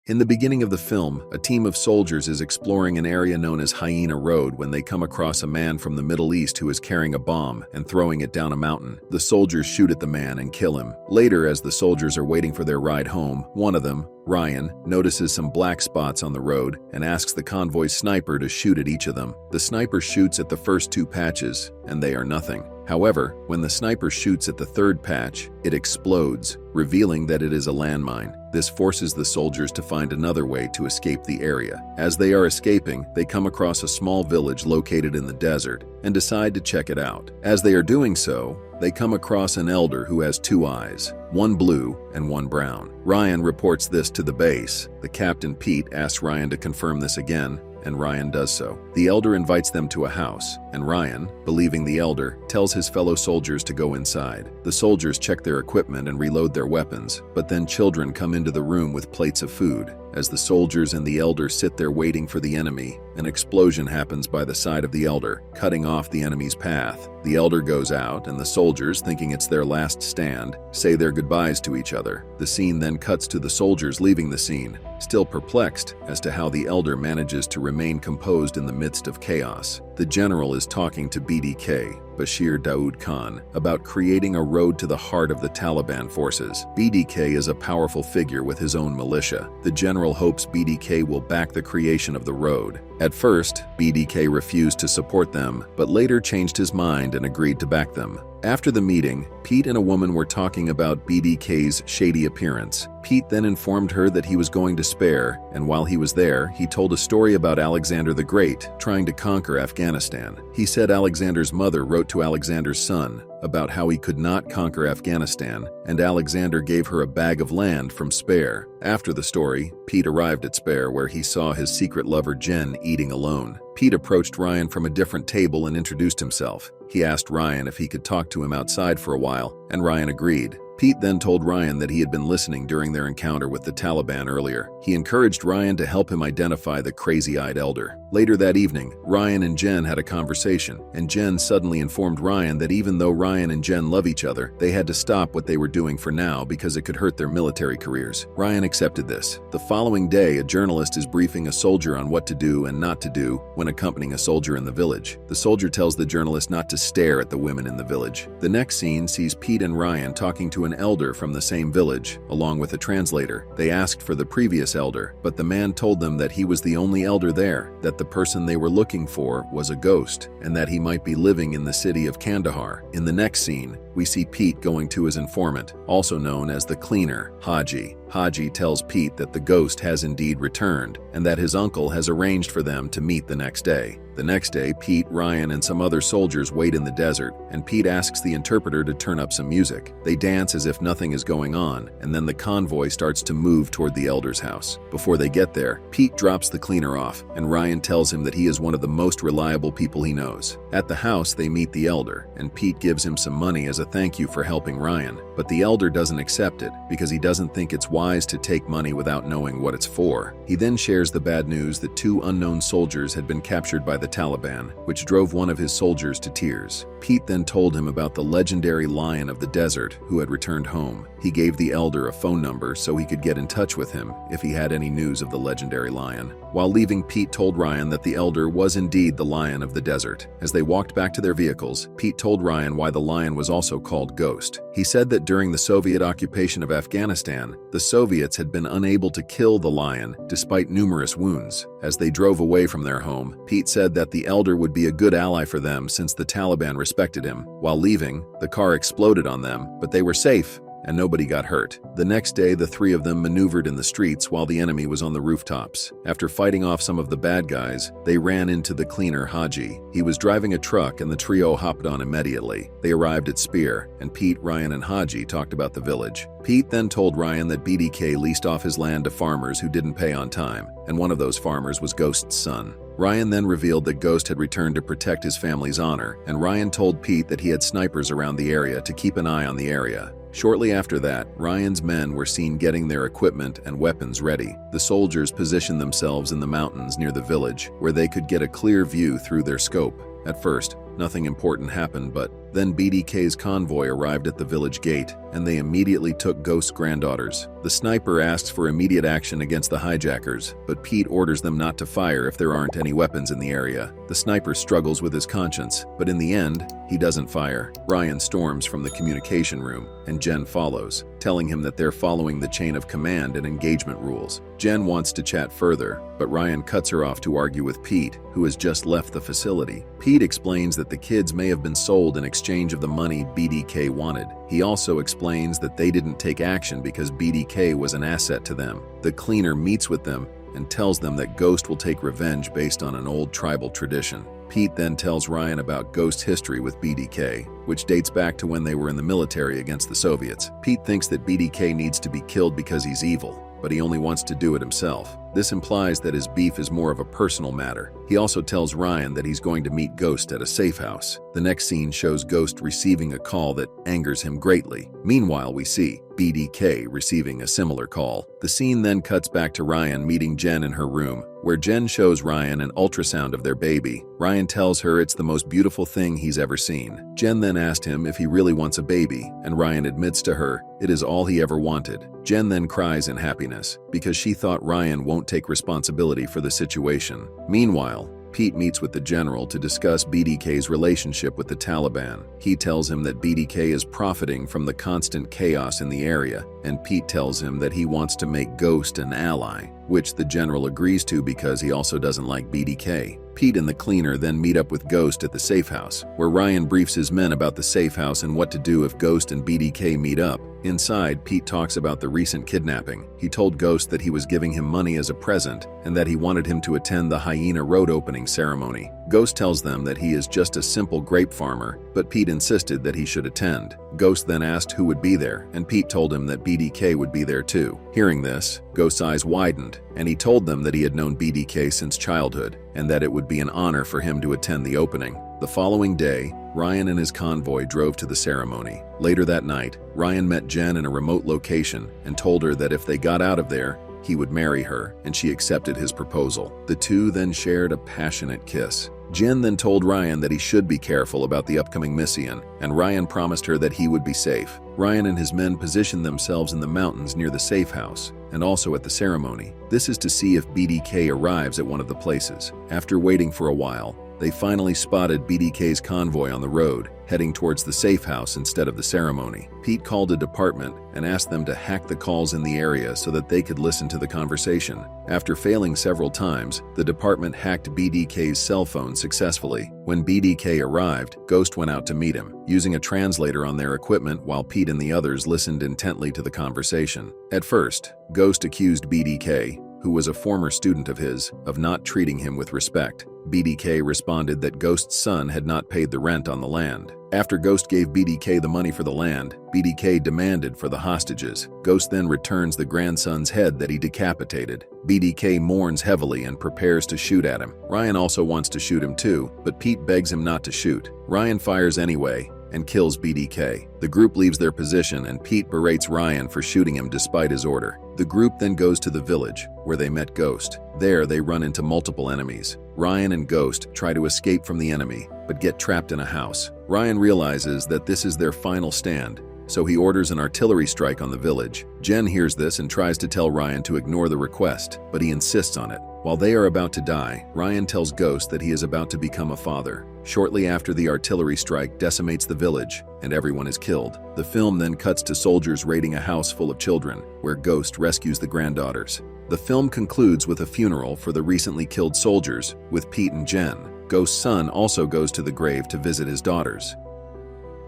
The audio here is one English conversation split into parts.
In the beginning of the film, a team of soldiers is exploring an area known as Hyena Road when they come across a man from the Middle East who is carrying a bomb and throwing it down a mountain. The soldiers shoot at the man and kill him. Later, as the soldiers are waiting for their ride home, one of them, Ryan, notices some black spots on the road and asks the convoy sniper to shoot at each of them. The sniper shoots at the first two patches, and they are nothing. However, when the sniper shoots at the third patch, it explodes, revealing that it is a landmine. This forces the soldiers to find another way to escape the area. As they are escaping, they come across a small village located in the desert and decide to check it out. As they are doing so, they come across an elder who has two eyes, one blue and one brown. Ryan reports this to the base. The captain, Pete, asks Ryan to confirm this again, and Ryan does so. The elder invites them to a house, and Ryan, believing the elder, tells his fellow soldiers to go inside. The soldiers check their equipment and reload their weapons, but then children come into the room with plates of food. As the soldiers and the elder sit there waiting for the enemy, an explosion happens by the side of the elder, cutting off the enemy's path. The elder goes out, and the soldiers, thinking it's their last stand, say their goodbyes to each other. The scene then cuts to the soldiers leaving the scene, still perplexed as to how the elder manages to remain composed in the midst of chaos. The general is talking to BDK, Bashir Daoud Khan, about creating a road to the heart of the Taliban forces. BDK is a powerful figure with his own militia. The general hopes BDK will back the creation of the road. At first, BDK refused to support them, but later changed his mind and agreed to back them. After the meeting, Pete and a woman were talking about BDK's shady appearance. Pete then informed her that he was going to Spare, and while he was there, he told a story about Alexander the Great trying to conquer Afghanistan. He said Alexander's mother wrote to Alexander's son about how he could not conquer Afghanistan, and Alexander gave her a bag of land from Spare. After the story, Pete arrived at Spare where he saw his secret lover Jen eating alone. Pete approached Ryan from a different table and introduced himself. He asked Ryan if he could talk to him outside for a while, and Ryan agreed. Pete then told Ryan that he had been listening during their encounter with the Taliban earlier. He encouraged Ryan to help him identify the crazy-eyed elder. Later that evening, Ryan and Jen had a conversation, and Jen suddenly informed Ryan that even though Ryan and Jen love each other, they had to stop what they were doing for now because it could hurt their military careers. Ryan accepted this. The following day, a journalist is briefing a soldier on what to do and not to do when accompanying a soldier in the village. The soldier tells the journalist not to stare at the women in the village. The next scene sees Pete and Ryan talking to an elder from the same village, along with a translator. They asked for the previous elder, but the man told them that he was the only elder there, that the person they were looking for was a ghost, and that he might be living in the city of Kandahar. In the next scene, we see Pete going to his informant, also known as the cleaner, Haji. Haji tells Pete that the ghost has indeed returned, and that his uncle has arranged for them to meet the next day. The next day, Pete, Ryan, and some other soldiers wait in the desert, and Pete asks the interpreter to turn up some music. They dance as if nothing is going on, and then the convoy starts to move toward the elder's house. Before they get there, Pete drops the cleaner off, and Ryan tells him that he is one of the most reliable people he knows. At the house, they meet the elder, and Pete gives him some money as a thank you for helping Ryan. But the elder doesn't accept it because he doesn't think it's wise to take money without knowing what it's for. He then shares the bad news that two unknown soldiers had been captured by the Taliban, which drove one of his soldiers to tears. Pete then told him about the legendary lion of the desert who had returned home. He gave the elder a phone number so he could get in touch with him if he had any news of the legendary lion. While leaving, Pete told Ryan that the elder was indeed the lion of the desert. As they walked back to their vehicles, Pete told Ryan why the lion was also called Ghost. He said that during the Soviet occupation of Afghanistan, the Soviets had been unable to kill the lion despite numerous wounds. As they drove away from their home, Pete said that the elder would be a good ally for them since the Taliban respected him. While leaving, the car exploded on them, but they were safe, and nobody got hurt. The next day, the three of them maneuvered in the streets while the enemy was on the rooftops. After fighting off some of the bad guys, they ran into the cleaner Haji. He was driving a truck and the trio hopped on immediately. They arrived at Spear, and Pete, Ryan, and Haji talked about the village. Pete then told Ryan that BDK leased off his land to farmers who didn't pay on time, and one of those farmers was Ghost's son. Ryan then revealed that Ghost had returned to protect his family's honor, and Ryan told Pete that he had snipers around the area to keep an eye on the area. Shortly after that, Ryan's men were seen getting their equipment and weapons ready. The soldiers positioned themselves in the mountains near the village, where they could get a clear view through their scope. At first, nothing important happened, but Then BDK's convoy arrived at the village gate, and they immediately took Ghost's granddaughters. The sniper asks for immediate action against the hijackers, but Pete orders them not to fire if there aren't any weapons in the area. The sniper struggles with his conscience, but in the end, he doesn't fire. Ryan storms from the communication room, and Jen follows, telling him that they're following the chain of command and engagement rules. Jen wants to chat further, but Ryan cuts her off to argue with Pete, who has just left the facility. Pete explains that the kids may have been sold in exchange of the money BDK wanted. He also explains that they didn't take action because BDK was an asset to them. The cleaner meets with them and tells them that Ghost will take revenge based on an old tribal tradition. Pete then tells Ryan about Ghost's history with BDK, which dates back to when they were in the military against the Soviets. Pete thinks that BDK needs to be killed because he's evil, but he only wants to do it himself. This implies that his beef is more of a personal matter. He also tells Ryan that he's going to meet Ghost at a safe house. The next scene shows Ghost receiving a call that angers him greatly. Meanwhile, we see BDK receiving a similar call. The scene then cuts back to Ryan meeting Jen in her room, where Jen shows Ryan an ultrasound of their baby. Ryan tells her it's the most beautiful thing he's ever seen. Jen then asked him if he really wants a baby, and Ryan admits to her it is all he ever wanted. Jen then cries in happiness because she thought Ryan won't take responsibility for the situation. Meanwhile, Pete meets with the general to discuss BDK's relationship with the Taliban. He tells him that BDK is profiting from the constant chaos in the area, and Pete tells him that he wants to make Ghost an ally, which the general agrees to because he also doesn't like BDK. Pete and the cleaner then meet up with Ghost at the safe house, where Ryan briefs his men about the safe house and what to do if Ghost and BDK meet up. Inside, Pete talks about the recent kidnapping. He told Ghost that he was giving him money as a present and that he wanted him to attend the Hyena Road opening ceremony. Ghost tells them that he is just a simple grape farmer, but Pete insisted that he should attend. Ghost then asked who would be there, and Pete told him that BDK would be there too. Hearing this, Ghost's eyes widened, and he told them that he had known BDK since childhood, and that it would be an honor for him to attend the opening. The following day, Ryan and his convoy drove to the ceremony. Later that night, Ryan met Jen in a remote location and told her that if they got out of there, he would marry her, and she accepted his proposal. The two then shared a passionate kiss. Jen then told Ryan that he should be careful about the upcoming mission, and Ryan promised her that he would be safe. Ryan and his men positioned themselves in the mountains near the safe house, and also at the ceremony. This is to see if BDK arrives at one of the places. After waiting for a while, they finally spotted BDK's convoy on the road, heading towards the safe house instead of the ceremony. Pete called a department and asked them to hack the calls in the area so that they could listen to the conversation. After failing several times, the department hacked BDK's cell phone successfully. When BDK arrived, Ghost went out to meet him, using a translator on their equipment while Pete and the others listened intently to the conversation. At first, Ghost accused BDK, who was a former student of his, of not treating him with respect. BDK responded that Ghost's son had not paid the rent on the land. After Ghost gave BDK the money for the land, BDK demanded for the hostages. Ghost then returns the grandson's head that he decapitated. BDK mourns heavily and prepares to shoot at him. Ryan also wants to shoot him too, but Pete begs him not to shoot. Ryan fires anyway and kills BDK. The group leaves their position and Pete berates Ryan for shooting him despite his order. The group then goes to the village, where they met Ghost. There they run into multiple enemies. Ryan and Ghost try to escape from the enemy, but get trapped in a house. Ryan realizes that this is their final stand, so he orders an artillery strike on the village. Jen hears this and tries to tell Ryan to ignore the request, but he insists on it. While they are about to die, Ryan tells Ghost that he is about to become a father. Shortly after, the artillery strike decimates the village, and everyone is killed. The film then cuts to soldiers raiding a house full of children, where Ghost rescues the granddaughters. The film concludes with a funeral for the recently killed soldiers, with Pete and Jen. Ghost's son also goes to the grave to visit his daughters.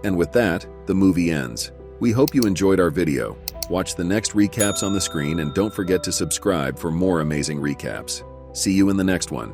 And with that, the movie ends. We hope you enjoyed our video. Watch the next recaps on the screen and don't forget to subscribe for more amazing recaps. See you in the next one.